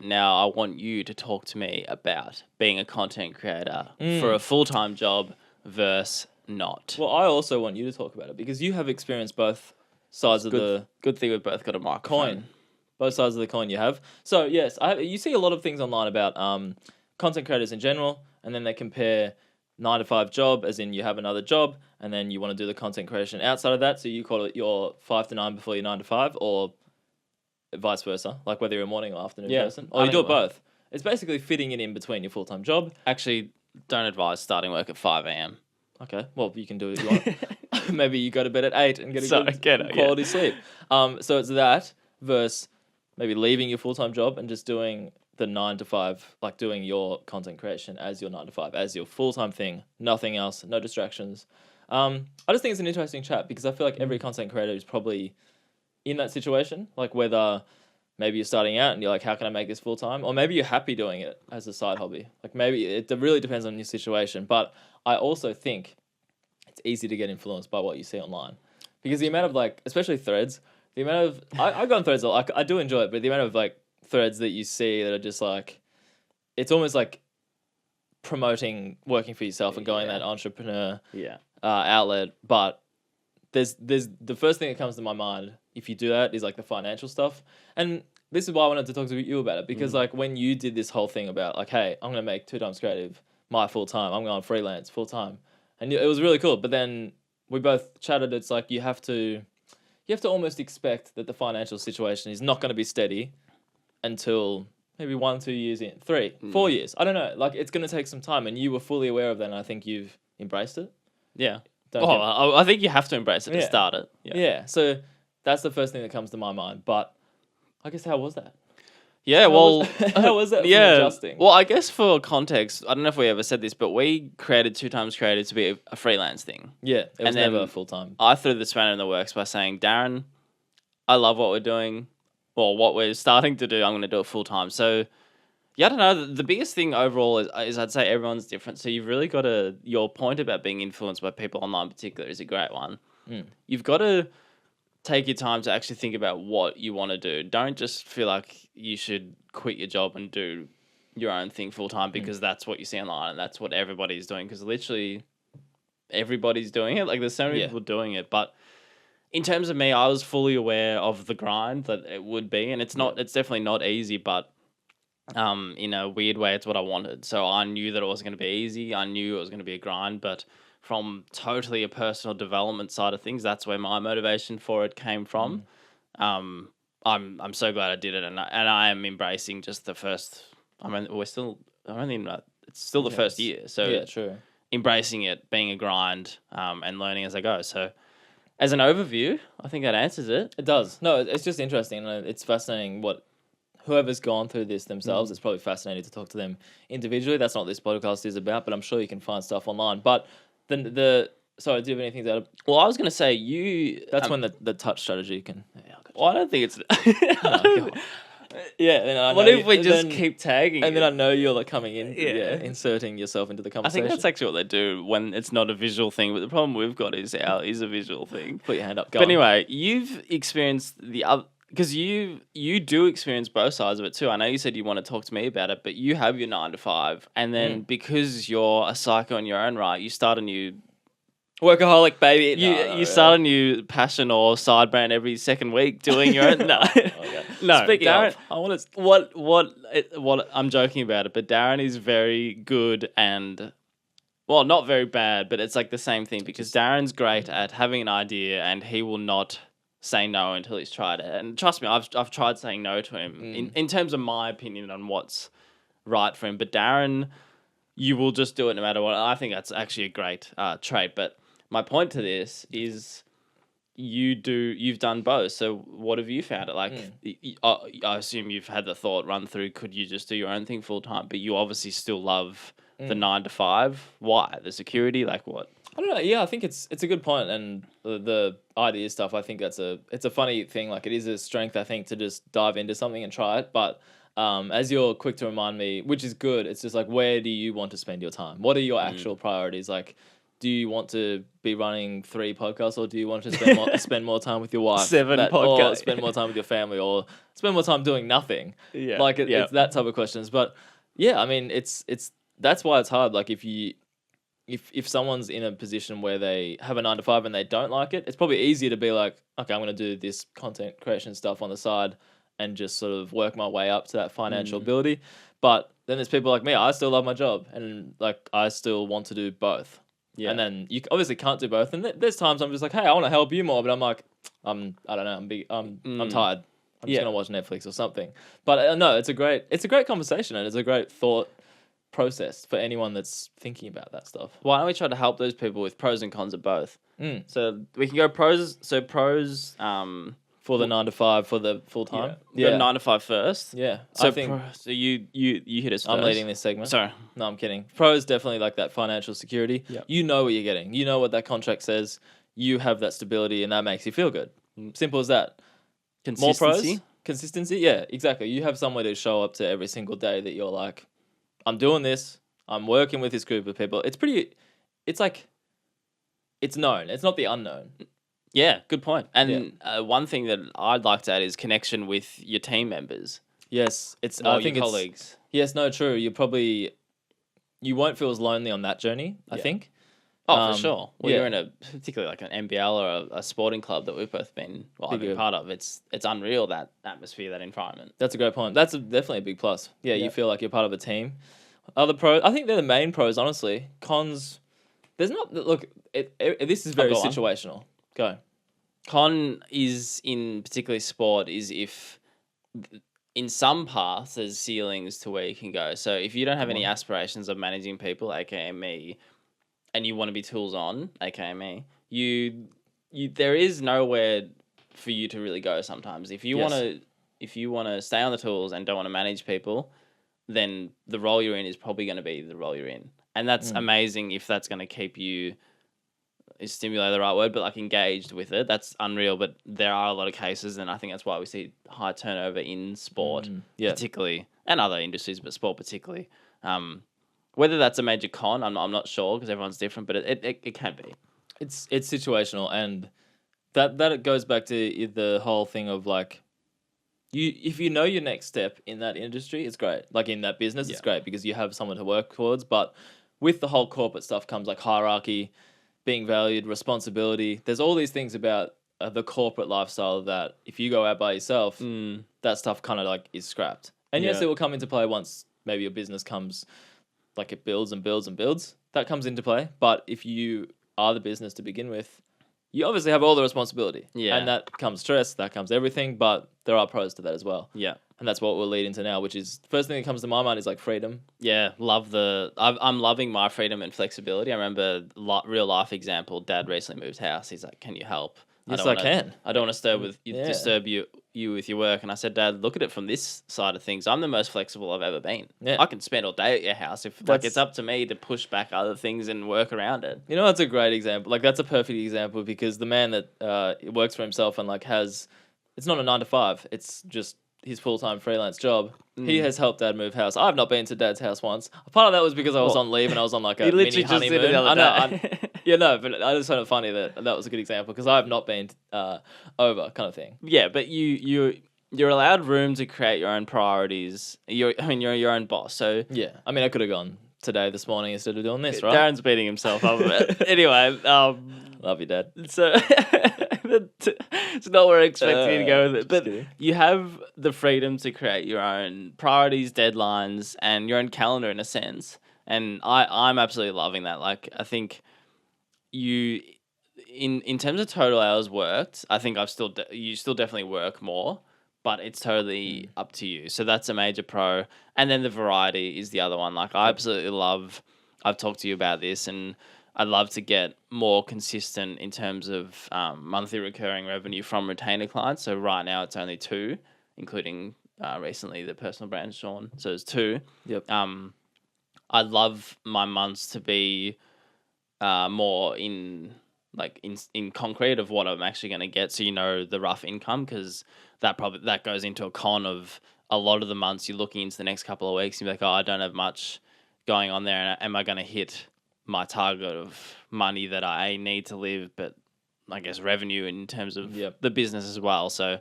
Now I want you to talk to me about being a content creator for a full-time job versus not. Well, I also want you to talk about it because you have experienced both sides of the Good thing we've both got a microphone. coin. Both sides of the coin you have. So, yes, you see a lot of things online about content creators in general, and then they compare 9 to 5 job, as in you have another job, and then you want to do the content creation outside of that. So you call it your 5 to 9 before your 9 to 5, or vice versa, like whether you're a morning or afternoon person, or you do it both. It's basically fitting it in between your full-time job. Actually, don't advise starting work at 5 a.m. Okay, well, you can do it if you want. Maybe you go to bed at 8 and get a good quality sleep. So it's that versus maybe leaving your full-time job and just doing the 9 to 5, like doing your content creation as your 9 to 5, as your full-time thing, nothing else, no distractions. I just think it's an interesting chat because I feel like every content creator is probably in that situation, like whether maybe you're starting out and you're like, how can I make this full-time? Or maybe you're happy doing it as a side hobby. Like maybe it really depends on your situation. But I also think it's easy to get influenced by what you see online because the amount of like, especially threads, the amount of, I go on threads a lot. I do enjoy it, but the amount of like threads that you see that are just like, it's almost like promoting working for yourself and going that entrepreneur outlet. But there's the first thing that comes to my mind if you do that is like the financial stuff. And this is why I wanted to talk to you about it because like when you did this whole thing about like, hey, I'm going to make 2 times creative my full time, I'm going freelance full time. And it was really cool. But then we both chatted. It's like you have to almost expect that the financial situation is not going to be steady until maybe 1-2 years in, 3, 4 years. I don't know. Like it's going to take some time, and you were fully aware of that. And I think you've embraced it. Yeah. I think you have to embrace it to start it. Yeah. So that's the first thing that comes to my mind. But I guess how was that? Yeah, how was that? Adjusting? Well, I guess for context, I don't know if we ever said this, but we created 2 times creative to be a freelance thing. Yeah, it was never full time. I threw the spanner in the works by saying, Darren, I love what we're doing, or what we're starting to do. I'm going to do it full time. So, yeah, I don't know. The biggest thing overall is I'd say everyone's different. So you've really got to, your point about being influenced by people online in particular is a great one. You've got to take your time to actually think about what you want to do. Don't just feel like you should quit your job and do your own thing full time because that's what you see online and that's what everybody's doing. Because literally everybody's doing it. Like there's so many people doing it. But in terms of me, I was fully aware of the grind that it would be, and it's definitely not easy. But in a weird way, it's what I wanted. So I knew that it wasn't going to be easy. I knew it was going to be a grind, but from totally a personal development side of things, that's where my motivation for it came from. I'm so glad I did it, and I am embracing just the first. I mean, it's still the first year, so yeah, true. Embracing it, being a grind, and learning as I go. So, as an overview, I think that answers it. It does. No, it's just interesting. It's fascinating what whoever's gone through this themselves. It's probably fascinating to talk to them individually. That's not what this podcast is about, but I'm sure you can find stuff online. But sorry, do you have anything to add? Well, I was going to say you. That's when the touch strategy can. Well, I don't think it's. Yeah. What if we just keep tagging? And then I know you're like coming in, inserting yourself into the conversation. I think that's actually what they do when it's not a visual thing. But the problem we've got is a visual thing. Put your hand up. But anyway, you've experienced the other. Because you do experience both sides of it too. I know you said you want to talk to me about it, but you have your 9 to 5, and then because you're a psycho in your own right, you start a new workaholic baby. You start a new passion or side brand every second week doing your own. No. Speaking Darren, of, I want to. What I'm joking about it, but Darren is very good and. Well, not very bad, but it's like the same thing because Darren's great at having an idea and he will not say no until he's tried it. And trust me, I've tried saying no to him in terms of my opinion on what's right for him. But Darren, you will just do it no matter what. I think that's actually a great trait. But my point to this is you've done both. So what have you found? I assume you've had the thought run through, could you just do your own thing full time? But you obviously still love the 9 to 5. Why? The security? Like what? I don't know. Yeah, I think it's a good point, and the idea stuff. I think it's a funny thing. Like it is a strength, I think, to just dive into something and try it. But as you're quick to remind me, which is good, it's just like, where do you want to spend your time? What are your actual priorities? Like, do you want to be running 3 podcasts, or do you want to spend more time with your wife? 7 podcasts. Or spend more time with your family, or spend more time doing nothing? Yeah. Like it's that type of questions. But yeah, I mean, it's that's why it's hard. Like if someone's in a position where they have a 9 to 5 and they don't like it, it's probably easier to be like, okay, I'm going to do this content creation stuff on the side and just sort of work my way up to that financial ability. But then there's people like me. I still love my job, and like I still want to do both. Yeah. And then you obviously can't do both. And there's times I'm just like, hey, I want to help you more, but I'm like, I don't know, I'm tired. I'm just gonna watch Netflix or something. But no, it's a great conversation, and it's a great thought process for anyone that's thinking about that stuff. Why don't we try to help those people with pros and cons of both? So we can go pros. So pros. For the 9 to 5 for the full time. Yeah. Go 9 to 5 first. Yeah. So I think so. You hit us first. I'm leading this segment. Sorry. No, I'm kidding. Pros definitely like that financial security. Yep. You know what you're getting. You know what that contract says. You have that stability, and that makes you feel good. Simple as that. Consistency. More pros. Consistency. Yeah, exactly. You have somewhere to show up to every single day that you're like, I'm doing this. I'm working with this group of people. It's like, it's known. It's not the unknown. Yeah, good point. And one thing that I'd like to add is connection with your team members. Yes, I think your colleagues. Yes, no, true. You won't feel as lonely on that journey, I think. Oh, for sure. Well, you're in particularly like an NBL or a sporting club that we've both been part of. It's unreal, that atmosphere, that environment. That's a great point. That's definitely a big plus. Yeah, you feel like you're part of a team. Other pros, I think they're the main pros, honestly. Cons, there's not, look, this is very situational. Go. Con is in particularly sport is if in some paths there's ceilings to where you can go. So if you don't have any aspirations of managing people, aka me, and you want to be tools on, aka me, you there is nowhere for you to really go sometimes. If you want to stay on the tools and don't want to manage people, then the role you're in is probably going to be the role you're in. And that's amazing if that's going to keep you, is stimulate the right word, but like engaged with it. That's unreal. But there are a lot of cases, and I think that's why we see high turnover in sport, particularly, and other industries, but sport particularly. Whether that's a major con, I'm not sure, because everyone's different, but it can be. It's situational, and that goes back to the whole thing of like, if you know your next step in that industry, it's great. Like in that business, it's great because you have someone to work towards. But with the whole corporate stuff comes like hierarchy, being valued, responsibility. There's all these things about the corporate lifestyle that if you go out by yourself, that stuff kind of like is scrapped. And yes, it will come into play once maybe your business comes, like it builds and builds and builds. That comes into play. But if you are the business to begin with, you obviously have all the responsibility. Yeah. And that comes stress, that comes everything, but there are pros to that as well. Yeah. And that's what we'll lead into now, which is the first thing that comes to my mind is like freedom. Yeah, I'm loving my freedom and flexibility. I remember real life example. Dad recently moved house. He's like, "Can you help?" Yes, I can. I don't want to disturb you with your work. And I said, "Dad, look at it from this side of things. I'm the most flexible I've ever been. Yeah. I can spend all day at your house if it's up to me to push back other things and work around it." You know, that's a great example. Like that's a perfect example because the man that works for himself and like it's not a 9 to 5. It's just his full-time freelance job. He has helped Dad move house. I've not been to Dad's house once. Part of that was because I was on leave and I was on like a mini honeymoon. I know, but I just found it funny that was a good example because I've not been over kind of thing. Yeah, but you're allowed room to create your own priorities. You're your own boss. So yeah, I mean, I could have gone today, this morning instead of doing this, right? Darren's beating himself up a bit. Anyway, love you, Dad. So it's not where I expected you to go with it. But you have the freedom to create your own priorities, deadlines, and your own calendar in a sense. And I'm absolutely loving that. Like, I think you, in terms of total hours worked, I think you still definitely work more, but it's totally up to you. So that's a major pro. And then the variety is the other one. Like, I absolutely love, I've talked to you about this, and I'd love to get more consistent in terms of monthly recurring revenue from retainer clients. So right now it's only 2, including recently the personal brand, Sean. So it's 2. Yep. I'd love my months to be more in concrete of what I'm actually going to get, so you know the rough income, because that goes into a con of a lot of the months you're looking into the next couple of weeks and you're like, oh, I don't have much going on there, and am I going to hit my target of money that I need to live, but I guess revenue in terms of the business as well. So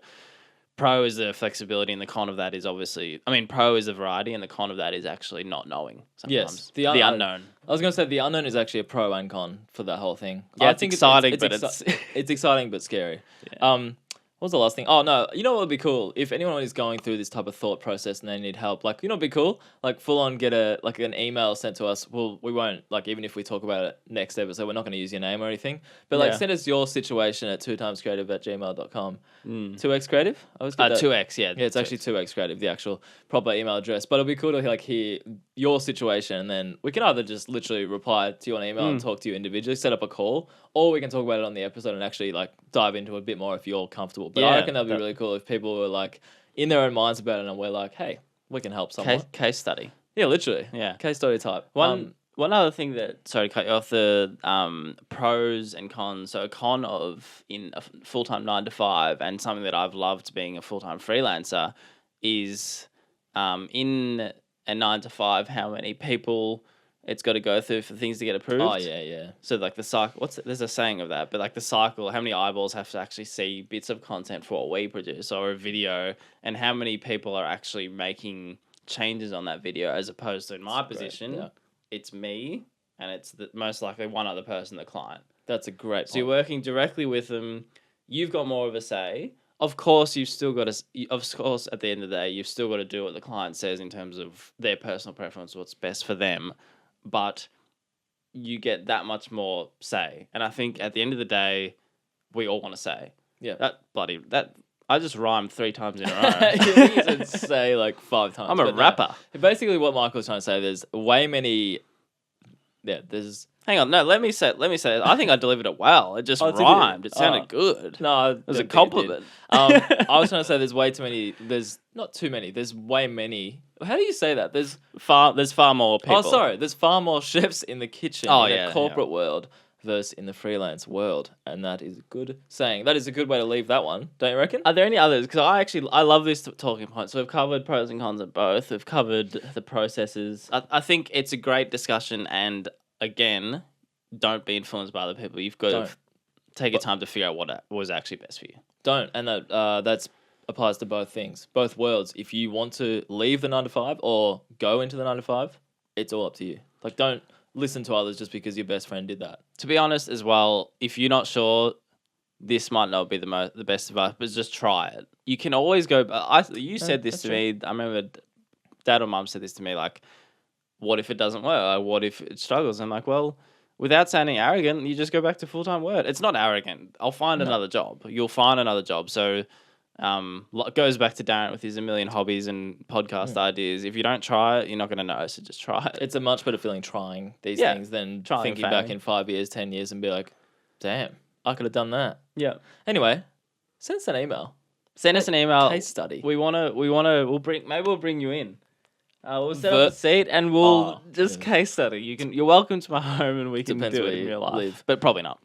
pro is the flexibility, and the con of that is obviously, I mean, pro is the variety, and the con of that is actually not knowing sometimes. Yes, the unknown. I was going to say the unknown is actually a pro and con for that whole thing. Yeah, it's exciting, but it's exciting but scary. Yeah. What was the last thing? Oh, no. You know what would be cool? If anyone is going through this type of thought process and they need help, like, you know what would be cool? Like, full on get an email sent to us. Well, we won't, like, even if we talk about it next episode, we're not going to use your name or anything. But, like, send us your situation at 2timescreative@gmail.com. 2x creative? I always get that. 2x, yeah. Yeah, it's actually 2x creative, the actual proper email address. But it'll be cool to, like, hear your situation, and then we can either just literally reply to you on email and talk to you individually, set up a call, or we can talk about it on the episode and actually, like, dive into it a bit more if you're comfortable. But I reckon that'd be really cool if people were, like, in their own minds about it, and we're like, hey, we can help someone. Case study. Yeah, literally. Yeah. Case study type. One other thing that, sorry to cut you off, the pros and cons. So a con of in a full-time 9 to 5, and something that I've loved being a full-time freelancer is in a 9 to 5, how many people it's got to go through for things to get approved. Oh, yeah. So, like, the cycle, there's a saying of that, but, like, the cycle, how many eyeballs have to actually see bits of content for what we produce or a video, and how many people are actually making changes on that video, as opposed to in my position, it's me, and it's most likely one other person, the client. That's a great point. So you're working directly with them. You've got more of a say. Of course, you've still got to. Of course, at the end of the day, you've still got to do what the client says in terms of their personal preference, what's best for them. But you get that much more say, and I think at the end of the day, we all want to say. Yeah. That I just rhymed 3 times in a row. You should say like 5 times. I'm a rapper. No. Basically, what Michael's trying to say, there's way many. Yeah, there's. Hang on, no. Let me say. I think I delivered it well. It just rhymed. It sounded good. No, it was a compliment. I was trying to say there's way too many. There's not too many. There's way many. How do you say that? There's far more people. Oh, sorry. There's far more chefs in the kitchen in the corporate world versus in the freelance world, and that is a good saying. That is a good way to leave that one. Don't you reckon? Are there any others? Because I love this talking point. So we've covered pros and cons of both. We've covered the processes. I think it's a great discussion, and again, don't be influenced by other people. You've got to take your time to figure out what was actually best for you. Don't, and that's applies to both things, both worlds. If you want to leave the 9 to 5 or go into the 9 to 5, it's all up to you. Like, don't listen to others just because your best friend did that. To be honest as well, if you're not sure, this might not be the best advice, but just try it. You can always go. You said this to me. I remember Dad or Mum said this to me, like, what if it doesn't work? Like, what if it struggles? I'm like, well, without sounding arrogant, you just go back to full-time work. It's not arrogant. I'll find another job. You'll find another job. So it goes back to Darren with his a million hobbies and podcast ideas. If you don't try it, you're not going to know. So just try it. It's a much better feeling trying these things than thinking back in 5 years, 10 years and be like, damn, I could have done that. Yeah. Anyway, send us an email. Send us an email. Case study. We'll bring you in. We'll set up a seat and we'll case study. You're welcome to my home and we can do it in real life. But probably not.